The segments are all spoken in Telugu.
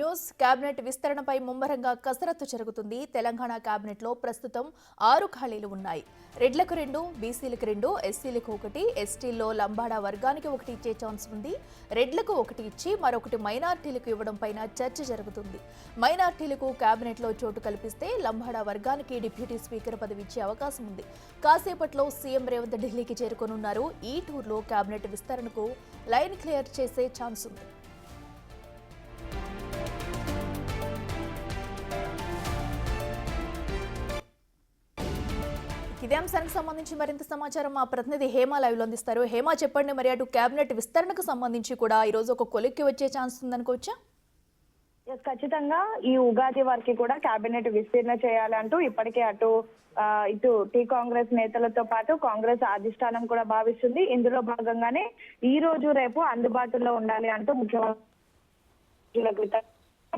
న్యూస్ కేబినెట్ విస్తరణపై ముమ్మరంగా కసరత్తు జరుగుతుంది. తెలంగాణ కేబినెట్లో ప్రస్తుతం 6 ఖాళీలు ఉన్నాయి. రెడ్లకు 2, బీసీలకు 2, ఎస్సీలకు 1, ఎస్టీల్లో లంబాడా వర్గానికి 1 ఇచ్చే ఛాన్స్ ఉంది. రెడ్లకు 1 ఇచ్చి మరొకటి మైనార్టీలకు ఇవ్వడం పైన చర్చ జరుగుతుంది. మైనార్టీలకు కేబినెట్లో చోటు కల్పిస్తే లంబాడా వర్గానికి డిప్యూటీ స్పీకర్ పదవి ఇచ్చే అవకాశం ఉంది. కాసేపట్లో సీఎం రేవంత్ ఢిల్లీకి చేరుకోనున్నారు. ఈ టూర్లో కేబినెట్ విస్తరణకు లైన్ క్లియర్ చేసే ఛాన్స్ ఉంది. ఇదే అంశానికి సంబంధించి మరింత సమాచారం మా ప్రతినిధి హేమ లైవ్ లో అందిస్తారు. హేమ, చెప్పండి, మరి అటు కేబినెట్ విస్తరణకు సంబంధించి కూడా ఈ రోజు ఒక కొలిక్కి వచ్చే ఛాన్స్ ఉందనుకోవచ్చా? ఖచ్చితంగా ఈ ఉగాది వరకు కూడా కేబినెట్ విస్తరణ చేయాలంటూ ఇప్పటికే ఇటు టీ కాంగ్రెస్ నేతలతో పాటు కాంగ్రెస్ అధిష్టానం కూడా భావిస్తుంది. ఇందులో భాగంగానే ఈ రోజు రేపు అందుబాటులో ఉండాలి అంటూ ముఖ్యమంత్రి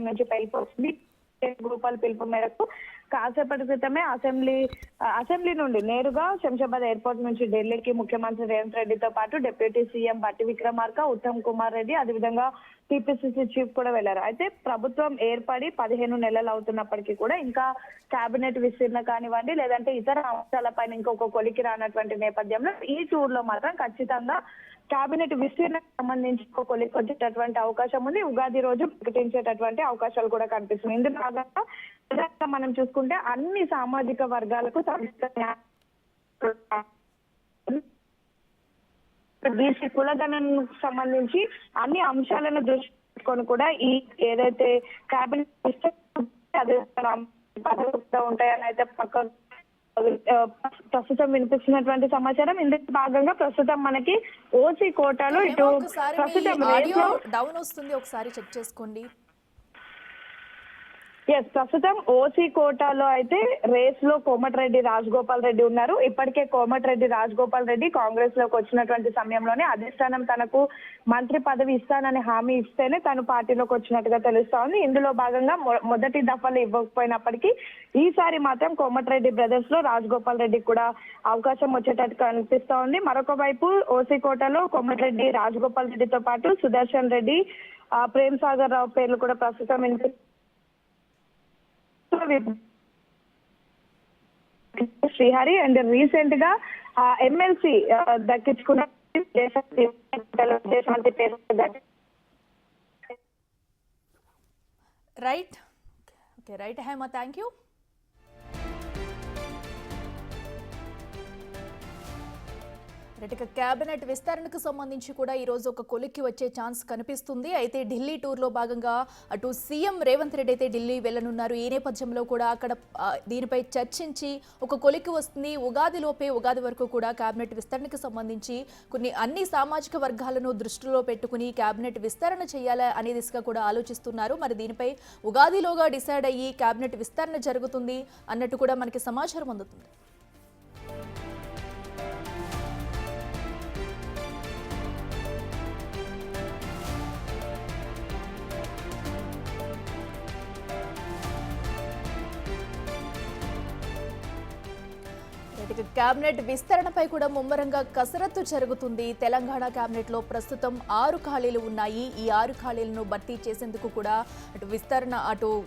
నుంచి పిలుపువస్తుంది. గోపాల్ పిలుపు మేరకు కాసేపటి క్రితమే అసెంబ్లీ నుండి నేరుగా శంషాబాద్ ఎయిర్పోర్ట్ నుంచి ఢిల్లీకి ముఖ్యమంత్రి రేవంత్ రెడ్డితో పాటు డిప్యూటీ సీఎం బట్టి విక్రమార్క, ఉత్తమ్ కుమార్ రెడ్డి, అదేవిధంగా టీపీసీసీ చీఫ్ కూడా వెళ్లారు. అయితే ప్రభుత్వం ఏర్పడి 15 నెలలు అవుతున్నప్పటికీ కూడా ఇంకా కేబినెట్ విస్తరణ కానివ్వండి, లేదంటే ఇతర అంశాలపైన ఇంకొక కొలికి రానటువంటి నేపథ్యంలో ఈ టూర్ లో మాత్రం ఖచ్చితంగా కేబినెట్ విస్తరణకు సంబంధించి ఒక కొలికి వచ్చేటటువంటి అవకాశం ఉంది. ఉగాది రోజు ప్రకటించేటటువంటి అవకాశాలు కూడా కనిపిస్తున్నాయి. ఇందులో భాగంగా మనం చూసుకుంటే అన్ని సామాజిక వర్గాలకు బీసీ కులగణనకు సంబంధించి అన్ని అంశాలను దృష్టి పెట్టుకొని కూడా ఈ ఏదైతే కేబినెట్ ఉంటాయని అయితే పక్క ప్రస్తుతం వినిపిస్తున్నటువంటి సమాచారం. ఇందులో భాగంగా ప్రస్తుతం మనకి ఓసీ కోటాలో ఇటు ప్రస్తుతం డౌన్ వస్తుంది, ఒకసారి చెక్ చేసుకోండి. ప్రస్తుతం ఓసీ కోటాలో అయితే రేస్ లో కోమటిరెడ్డి రాజగోపాల్ రెడ్డి ఉన్నారు. ఇప్పటికే కోమటిరెడ్డి రాజగోపాల్ రెడ్డి కాంగ్రెస్ లోకి వచ్చినటువంటి సమయంలోనే అధిష్టానం తనకు మంత్రి పదవి ఇస్తానని హామీ ఇస్తేనే తను పార్టీలోకి వచ్చినట్టుగా తెలుస్తా ఉంది. ఇందులో భాగంగా మొదటి దఫాలు ఇవ్వకపోయినప్పటికీ ఈసారి మాత్రం కోమటిరెడ్డి బ్రదర్స్ లో రాజగోపాల్ రెడ్డికి కూడా అవకాశం వచ్చేటట్టు కనిపిస్తా ఉంది. మరొక వైపు ఓసీ కోటాలో కోమటిరెడ్డి రాజగోపాల్ రెడ్డితో పాటు సుదర్శన్ రెడ్డి, ప్రేమ్ సాగర్ రావు పేర్లు కూడా ప్రస్తుతం శ్రీహరి అండ్ రీసెంట్ గా ఎమ్మెల్సీ దక్కించుకున్న right Hema, thank you. Cabinet విస్తరణకు సంబంధించి కూడా ఈ రోజు ఒక కొలిక్కి వచ్చే ఛాన్స్ కనిపిస్తుంది. అయితే ఢిల్లీ టూర్లో భాగంగా అటు సీఎం రేవంత్ రెడ్డి అయితే ఢిల్లీ వెళ్లనున్నారు. ఈ నేపథ్యంలో కూడా అక్కడ దీనిపై చర్చించి ఒక కొలిక్కి వస్తుంది. ఉగాది వరకు కూడా కేబినెట్ విస్తరణకు సంబంధించి అన్ని సామాజిక వర్గాలను దృష్టిలో పెట్టుకుని కేబినెట్ విస్తరణ చేయాలా అనే దిశగా కూడా ఆలోచిస్తున్నారు. మరి దీనిపై ఉగాదిలోగా డిసైడ్ అయ్యి కేబినెట్ విస్తరణ జరుగుతుంది అన్నట్టు కూడా మనకి సమాచారం అందుతుంది. కేబినెట్ విస్తరణపై కూడా ముమ్మరంగా కసరత్తు జరుగుతుంది. తెలంగాణ కేబినెట్ లో ప్రస్తుతం 6 ఖాళీలు ఉన్నాయి. ఈ 6 ఖాళీలను భర్తీ చేసేందుకు కూడా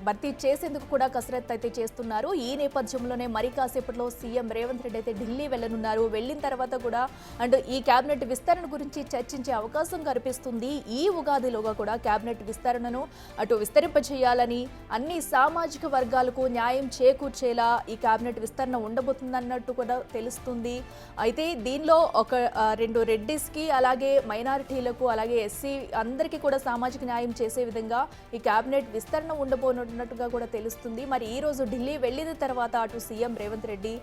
భర్తీ చేసేందుకు కూడా కసరత్తు అయితే చేస్తున్నారు. ఈ నేపథ్యంలోనే మరి కాసేపట్లో సీఎం రేవంత్ రెడ్డి అయితే ఢిల్లీ వెళ్లనున్నారు. వెళ్లిన తర్వాత కూడా ఈ కేబినెట్ విస్తరణ గురించి చర్చించే అవకాశం కనిపిస్తుంది. ఈ ఉగాదిలోగా కూడా కేబినెట్ విస్తరణను విస్తరింపచేయాలని, అన్ని సామాజిక వర్గాలకు న్యాయం చేకూర్చేలా ఈ కేబినెట్ విస్తరణ ఉండబోతుందన్నట్టు కూడా తెలుస్తుంది. అయితే దీనిలో 2 రెడ్డిస్కి, అలాగే మైనారిటీలకు, అలాగే ఎస్సీ అందరికీ కూడా సామాజిక న్యాయం చేసే విధంగా ఈ కేబినెట్ విస్తరణ ఉండబోనున్నట్టుగా కూడా తెలుస్తుంది. మరి ఈ రోజు ఢిల్లీ వెళ్ళిన తర్వాత అటు సీఎం రేవంత్ రెడ్డి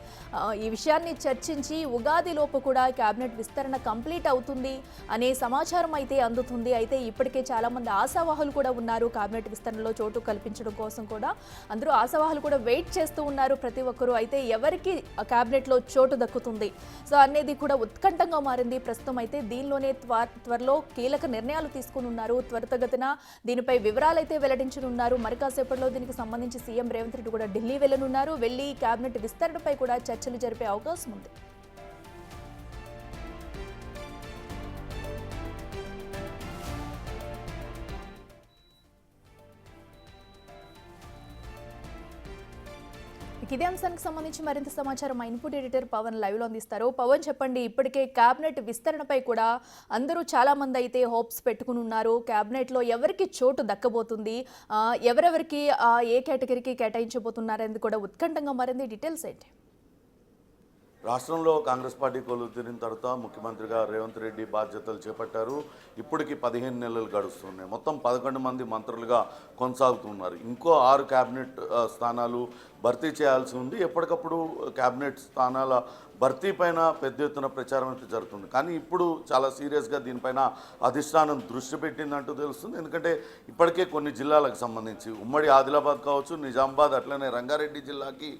ఈ విషయాన్ని చర్చించి ఉగాదిలోపు కూడా కేబినెట్ విస్తరణ కంప్లీట్ అవుతుంది అనే సమాచారం అయితే అందుతుంది. అయితే ఇప్పటికే చాలా మంది ఆశావాహులు కూడా ఉన్నారు కేబినెట్ విస్తరణలో చోటు కల్పించడం కోసం కూడా. అందరూ ఆశావాహులు కూడా వెయిట్ చేస్తూ ఉన్నారు ప్రతి ఒక్కరూ. అయితే ఎవరికి కేబినెట్ లో చోటు దక్కుతుంది సో అనేది కూడా ఉత్కంఠంగా మారింది ప్రస్తుతం. అయితే దీనిలోనే త్వరలో కీలక నిర్ణయాలు తీసుకుని ఉన్నారు. త్వరితగతిన దీనిపై వివరాలు అయితే వెల్లడించనున్నారు. మరి కాసేపట్లో దీనికి సంబంధించి సీఎం రేవంత్ రెడ్డి కూడా ఢిల్లీ వెళ్లనున్నారు. వెళ్లి కేబినెట్ విస్తరణపై కూడా చర్చలు జరిపే అవకాశం ఉంది. ఇదే అంశానికి సంబంధించి మరింత సమాచారం మా ఇన్పుట్ ఎడిటర్ పవన్ లైవ్ లో అందిస్తారు. పవన్ చెప్పండి, ఇప్పటికే కేబినెట్ విస్తరణపై కూడా అందరూ చాలా మంది అయితే హోప్స్ పెట్టుకుని ఉన్నారు. కేబినెట్ లో ఎవరికి చోటు దక్కబోతుంది, ఎవరెవరికి ఏ కేటగిరీకి కేటాయించబోతున్నారనేది కూడా ఉత్కంఠంగా మారింది. డీటెయిల్స్ ఏంటి? రాష్ట్రంలో కాంగ్రెస్ పార్టీ కొలువుతీరిన తర్వాత ముఖ్యమంత్రిగా రేవంత్ రెడ్డి బాధ్యతలు చేపట్టారు. ఇప్పటికి 15 నెలలు గడుస్తున్నాయి. మొత్తం 11 మంది మంత్రులుగా కొనసాగుతున్నారు. ఇంకో 6 కేబినెట్ స్థానాలు భర్తీ చేయాల్సి ఉంది. ఎప్పటికప్పుడు కేబినెట్ స్థానాల భర్తీ పైన పెద్ద ఎత్తున ప్రచారం అయితే జరుగుతుంది. కానీ ఇప్పుడు చాలా సీరియస్గా దీనిపైన అధిష్టానం దృష్టి పెట్టిందంటూ తెలుస్తుంది. ఎందుకంటే ఇప్పటికే కొన్ని జిల్లాలకు సంబంధించి ఉమ్మడి ఆదిలాబాద్ కావచ్చు, నిజామాబాద్, అట్లనే రంగారెడ్డి జిల్లాకి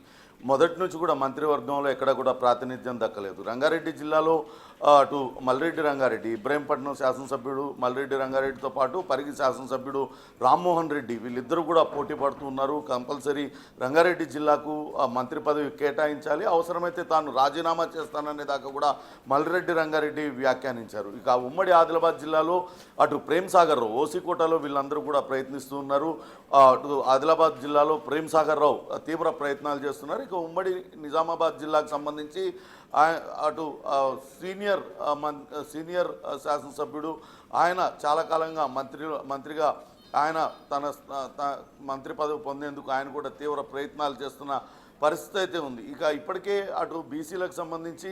మొదటి నుంచి కూడా మంత్రివర్గంలో ఎక్కడ కూడా ప్రాతినిధ్యం దక్కలేదు. రంగారెడ్డి జిల్లాలో అటు మల్రెడ్డి రంగారెడ్డి, ఇబ్రహీంపట్నం శాసనసభ్యుడు మల్రెడ్డి రంగారెడ్డితో పాటు పరిగి శాసనసభ్యుడు రామ్మోహన్ రెడ్డి వీళ్ళిద్దరూ కూడా పోటీ పడుతూ ఉన్నారు. కంపల్సరీ రంగారెడ్డి జిల్లాకు మంత్రి పదవి కేటాయించాలి, అవసరమైతే తాను రాజీనామా చేస్తాననే దాకా కూడా మల్రెడ్డి రంగారెడ్డి వ్యాఖ్యానించారు. ఇక ఉమ్మడి ఆదిలాబాద్ జిల్లాలో అటు ప్రేమ్ సాగర్ రావు, ఓసీ కోటాలో వీళ్ళందరూ కూడా ప్రయత్నిస్తూ ఉన్నారు. అటు ఆదిలాబాద్ జిల్లాలో ప్రేమ్ సాగర్ రావు తీవ్ర ప్రయత్నాలు చేస్తున్నారు. ఇక ఉమ్మడి నిజామాబాద్ జిల్లాకు సంబంధించి అటు సీనియర్ శాసనసభ్యుడు ఆయన చాలా కాలంగా మంత్రిగా ఆయన తన మంత్రి పదవి పొందేందుకు ఆయన కూడా తీవ్ర ప్రయత్నాలు చేస్తున్న పరిస్థితి అయితే ఉంది. ఇక ఇప్పటికే అటు బీసీలకు సంబంధించి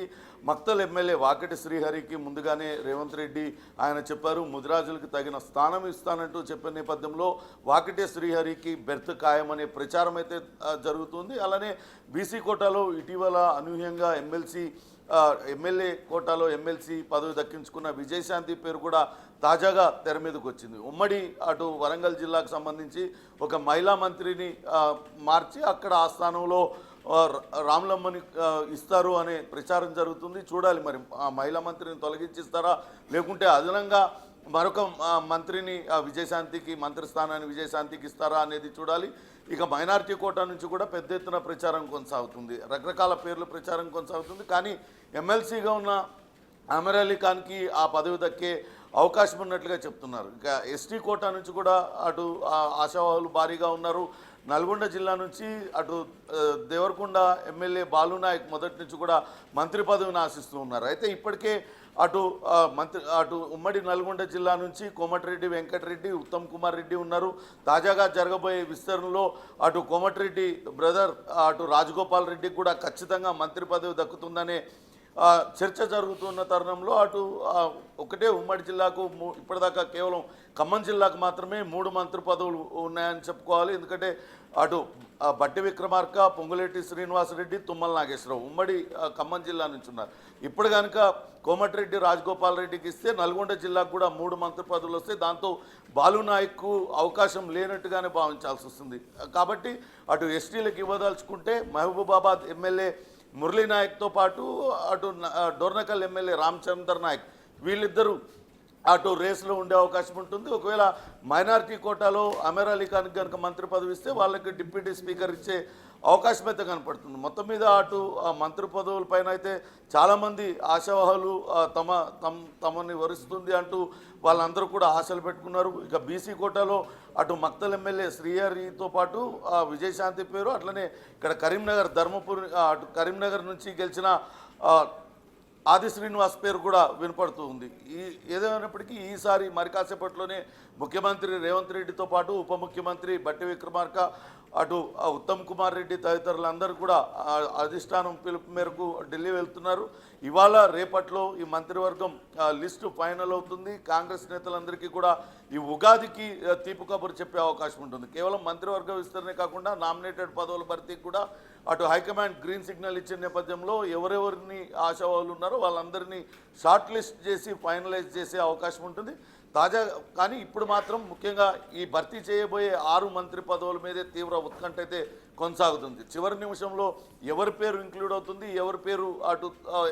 మక్తల్ ఎమ్మెల్యే వాకటి శ్రీహరికి ముందుగానే రేవంత్ రెడ్డి ఆయన చెప్పారు, ముదిరాజులకు తగిన స్థానం ఇస్తానంటూ చెప్పిన నేపథ్యంలో వాకటి శ్రీహరికి బెర్త్ ఖాయమనే ప్రచారం అయితే జరుగుతుంది. అలానే బీసీ కోటాలో ఇటీవల అనూహ్యంగా ఎమ్మెల్యే కోటాలో ఎమ్మెల్సీ పదవి దక్కించుకున్న విజయశాంతి పేరు కూడా తాజాగా తెర మీదకి వచ్చింది. ఉమ్మడి అటు వరంగల్ జిల్లాకు సంబంధించి ఒక మహిళా మంత్రిని మార్చి అక్కడ ఆ స్థానంలో రామ్లమ్మని ఇస్తారు అనే ప్రచారం జరుగుతుంది. చూడాలి మరి ఆ మహిళా మంత్రిని తొలగించిస్తారా, లేకుంటే అదనంగా మరొక మంత్రిని విజయశాంతికి మంత్రి స్థానాన్ని విజయశాంతికి ఇస్తారా అనేది చూడాలి. ఇక మైనారిటీ కోటా నుంచి కూడా పెద్ద ఎత్తున ప్రచారం కొనసాగుతుంది. రకరకాల పేర్ల ప్రచారం కొనసాగుతుంది. కానీ ఎమ్మెల్సీగా ఉన్న అమర్ అలీ ఖాన్కి ఆ పదవి దక్కే అవకాశం ఉన్నట్లుగా చెప్తున్నారు. ఇక ఎస్టీ కోటా నుంచి కూడా అటు ఆశావాహులు భారీగా ఉన్నారు. నల్గొండ జిల్లా నుంచి అటు దేవరకొండ ఎమ్మెల్యే బాలునాయక్ మొదటి నుంచి కూడా మంత్రి పదవిని ఆశిస్తూ ఉన్నారు. అయితే ఇప్పటికే అటు ఉమ్మడి నల్గొండ జిల్లా నుంచి కోమటిరెడ్డి వెంకటరెడ్డి, ఉత్తమ్ కుమార్ రెడ్డి ఉన్నారు. తాజాగా జరగబోయే విస్తరణలో అటు కోమటిరెడ్డి బ్రదర్ అటు రాజగోపాల్ రెడ్డికి కూడా ఖచ్చితంగా మంత్రి పదవి దక్కుతుందనే చర్చ జరుగుతున్న తరుణంలో అటు ఒకటే ఉమ్మడి జిల్లాకు ఇప్పటిదాకా కేవలం ఖమ్మం జిల్లాకు మాత్రమే 3 మంత్రి పదవులు ఉన్నాయని చెప్పుకోవాలి. ఎందుకంటే అటు బట్టి విక్రమార్క, పొంగులేటి శ్రీనివాసరెడ్డి, తుమ్మల నాగేశ్వరరావు ఉమ్మడి ఖమ్మం జిల్లా నుంచి ఉన్నారు. ఇప్పుడు కనుక కోమటిరెడ్డి రాజగోపాల్ రెడ్డికి ఇస్తే నల్గొండ జిల్లాకు కూడా 3 మంత్రి పదవులు వస్తే దాంతో బాలునాయక్కు అవకాశం లేనట్టుగానే భావించాల్సి వస్తుంది. కాబట్టి అటు ఎస్టీలకు ఇవ్వదలుచుకుంటే మహబూబాబాద్ ఎమ్మెల్యే మురళీ నాయక్తో పాటు అటు డోర్నకల్ ఎమ్మెల్యే రామచంద్ర నాయక్ వీళ్ళిద్దరూ అటు రేసులో ఉండే అవకాశం ఉంటుంది. ఒకవేళ మైనారిటీ కోటాలో అమర్ అలీ ఖాన్ కనుక మంత్రి పదవి ఇస్తే వాళ్ళకి డిప్యూటీ స్పీకర్ ఇచ్చే అవకాశం అయితే కనపడుతుంది. మొత్తం మీద అటు మంత్రి పదవులపైన అయితే చాలామంది ఆశావాహులు తమని వరిస్తుంది అంటూ వాళ్ళందరూ కూడా ఆశలు పెట్టుకున్నారు. ఇక బీసీ కోటాలో అటు మక్తల్ ఎమ్మెల్యే శ్రీహరితో పాటు విజయశాంతి పేరు, అట్లనే ఇక్కడ కరీంనగర్ ధర్మపురి అటు కరీంనగర్ నుంచి గెలిచిన ఆది శ్రీనివాస్ పేరు కూడా వినపడుతూ ఉంది. ఏదేమైనప్పటికీ ఈసారి మరి కాసేపట్లోనే ముఖ్యమంత్రి రేవంత్ రెడ్డితో పాటు ఉప ముఖ్యమంత్రి బట్టి విక్రమార్క, అటు ఉత్తమ్ కుమార్ రెడ్డి తదితరులందరూ కూడా అధిష్టానం పిలుపు మేరకు ఢిల్లీ వెళ్తున్నారు. ఇవాళ రేపట్లో ఈ మంత్రివర్గం లిస్టు ఫైనల్ అవుతుంది. కాంగ్రెస్ నేతలందరికీ కూడా ఈ ఉగాదికి తీపి కబురు చెప్పే అవకాశం ఉంటుంది. కేవలం మంత్రివర్గ విస్తరణే కాకుండా నామినేటెడ్ పదవుల భర్తీకి కూడా అటు హైకమాండ్ గ్రీన్ సిగ్నల్ ఇచ్చిన నేపథ్యంలో ఎవరెవరిని ఆశావాహులు ఉన్నారో వాళ్ళందరినీ షార్ట్ లిస్ట్ చేసి ఫైనలైజ్ చేసే అవకాశం ఉంటుంది. కానీ ఇప్పుడు మాత్రం ముఖ్యంగా ఈ భర్తీ చేయబోయే 6 మంత్రి పదవుల మీదే తీవ్ర ఉత్కంఠ అయితే కొనసాగుతుంది. చివరి నిమిషంలో ఎవరి పేరు ఇంక్లూడ్ అవుతుంది, ఎవరి పేరు అటు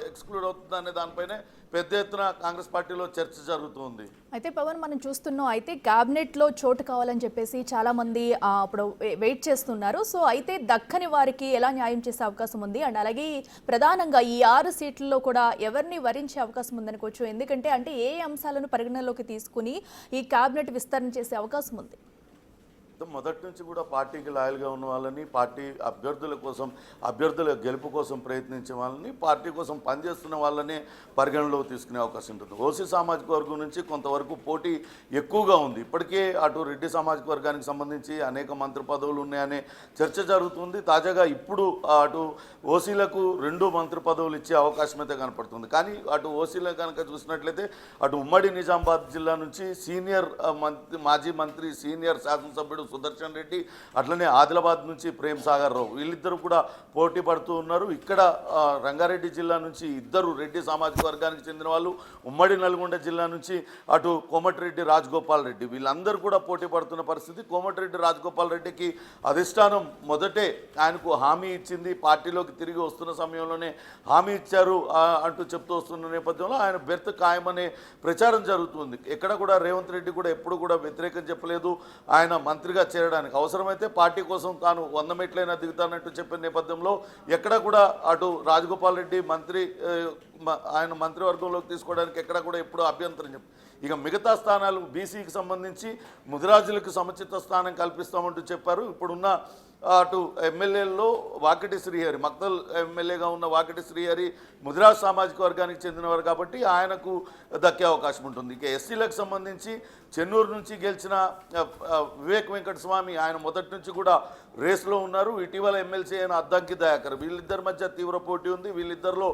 ఎక్స్క్లూడ్ అవుతుంది అనే దానిపైనే పెద్ద ఎత్తున కాంగ్రెస్ పార్టీలో చర్చ జరుగుతుంది. అయితే పవన్, మనం చూస్తున్నాం అయితే క్యాబినెట్లో చోటు కావాలని చెప్పేసి చాలా మంది అప్పుడు వెయిట్ చేస్తున్నారు. సో అయితే దక్కని వారికి ఎలా న్యాయం చేసే అవకాశం ఉంది, అండ్ అలాగే ప్రధానంగా ఈ 6 సీట్లలో కూడా ఎవరిని వరించే అవకాశం ఉందనుకోవచ్చు? ఎందుకంటే అంటే ఏ అంశాలను పరిగణనలోకి తీసుకుని ఈ క్యాబినెట్ విస్తరణ చేసే అవకాశం ఉంది? మొదటి నుంచి కూడా పార్టీకి లాయల్గా ఉన్న వాళ్ళని, పార్టీ అభ్యర్థుల గెలుపు కోసం ప్రయత్నించే వాళ్ళని, పార్టీ కోసం పనిచేస్తున్న వాళ్ళనే పరిగణలోకి తీసుకునే అవకాశం ఉంటుంది. ఓసీ సామాజిక వర్గం నుంచి కొంతవరకు పోటీ ఎక్కువగా ఉంది. ఇప్పటికే అటు రెడ్డి సామాజిక వర్గానికి సంబంధించి అనేక మంత్రి పదవులు ఉన్నాయనే చర్చ జరుగుతుంది. తాజాగా ఇప్పుడు అటు ఓసీలకు 2 మంత్రి పదవులు ఇచ్చే అవకాశం అయితే కనపడుతుంది. కానీ అటు ఓసీలో కనుక చూసినట్లయితే అటు ఉమ్మడి నిజామాబాద్ జిల్లా నుంచి సీనియర్ మాజీ మంత్రి, సీనియర్ శాసనసభ్యుడు సుదర్శన్ రెడ్డి, అట్లనే ఆదిలాబాద్ నుంచి ప్రేమ్ సాగర్ రావు, వీళ్ళిద్దరూ కూడా పోటీ పడుతూ ఉన్నారు. ఇక్కడ రంగారెడ్డి జిల్లా నుంచి 2 రెడ్డి సామాజిక వర్గానికి చెందిన వాళ్ళు, ఉమ్మడి నల్గొండ జిల్లా నుంచి అటు కోమటిరెడ్డి రాజగోపాల్ రెడ్డి, వీళ్ళందరూ కూడా పోటీ పడుతున్న పరిస్థితి. కోమటిరెడ్డి రాజగోపాల్ రెడ్డికి అధిష్టానం మొదటే ఆయనకు హామీ ఇచ్చింది, పార్టీలోకి తిరిగి వస్తున్న సమయంలోనే హామీ ఇచ్చారు అంటూ చెప్తూ వస్తున్న నేపథ్యంలో ఆయన బెర్త్ ఖాయమనే ప్రచారం జరుగుతుంది. ఎక్కడ కూడా రేవంత్ రెడ్డి కూడా ఎప్పుడు కూడా వ్యతిరేకం చెప్పలేదు ఆయన మంత్రిగా చేరడానికి. అవసరమైతే పార్టీ కోసం తాను 100 మెట్లైనా దిగుతానంటూ చెప్పిన నేపథ్యంలో ఎక్కడ కూడా అటు రాజగోపాల్ రెడ్డి ఆయన మంత్రివర్గంలోకి తీసుకోవడానికి ఎక్కడ కూడా ఎప్పుడు అభ్యంతరం చెప్పు. ఇక మిగతా స్థానాలు బీసీకి సంబంధించి ముదిరాజులకు సముచిత స్థానం కల్పిస్తామంటూ చెప్పారు. ఇప్పుడున్న అటు ఎమ్మెల్యేల్లో వాకిటి శ్రీహరి, మక్తల్ ఎమ్మెల్యేగా ఉన్న వాకిటి శ్రీహరి ముదిరాజ్ సామాజిక వర్గానికి చెందినవారు కాబట్టి ఆయనకు దక్కే అవకాశం ఉంటుంది. ఇక ఎస్సీలకు సంబంధించి చెన్నూరు నుంచి గెలిచిన వివేక్ వెంకటస్వామి, ఆయన మొదటి నుంచి కూడా రేసులో ఉన్నారు. ఇటీవల ఎమ్మెల్సీ అయిన అద్దంకి దయాకర్, వీళ్ళిద్దరి మధ్య తీవ్ర పోటీ ఉంది. వీళ్ళిద్దరిలో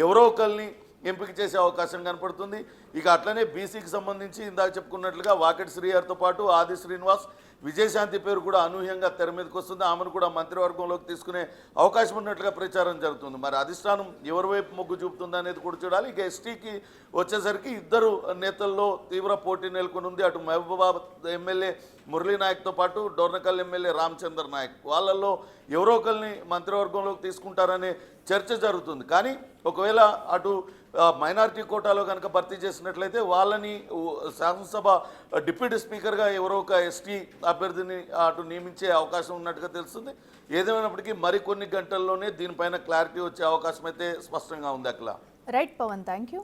ఎవరో ఒకరిని ఎంపిక చేసే అవకాశం కనపడుతుంది. ఇక అట్లనే బీసీకి సంబంధించి ఇందాక చెప్పుకున్నట్లుగా వాకిటి శ్రీహరితో పాటు ఆది శ్రీనివాస్, విజయశాంతి పేరు కూడా అనూహ్యంగా తెర మీదకి వస్తుంది. ఆమెను కూడా మంత్రివర్గంలోకి తీసుకునే అవకాశం ఉన్నట్లుగా ప్రచారం జరుగుతుంది. మరి అధిష్టానం ఎవరి వైపు మొగ్గు చూపుతుంది అనేది కూడా చూడాలి. ఇక ఎస్టీకి వచ్చేసరికి 2 నేతల్లో తీవ్ర పోటీ నెలకొని ఉంది. అటు మహబూబాబాద్ ఎమ్మెల్యే మురళీ నాయక్తో పాటు డోర్నకల్ ఎమ్మెల్యే రామచంద్ర నాయక్, వాళ్ళల్లో ఎవరో ఒకరిని మంత్రివర్గంలోకి తీసుకుంటారనే చర్చ జరుగుతుంది. కానీ ఒకవేళ అటు మైనారిటీ కోటాలో కనుక భర్తీ చేసినట్లయితే వాళ్ళని శాసనసభ డిప్యూటీ స్పీకర్గా ఎవరో ఒక ఎస్టీ అభ్యర్థిని అటు నియమించే అవకాశం ఉన్నట్టుగా తెలుస్తుంది. ఏదేమైనప్పటికీ మరికొన్ని గంటల్లోనే దీనిపైన క్లారిటీ వచ్చే అవకాశం అయితే స్పష్టంగా ఉంది. అక్కడ రైట్ పవన్, థ్యాంక్ యూ.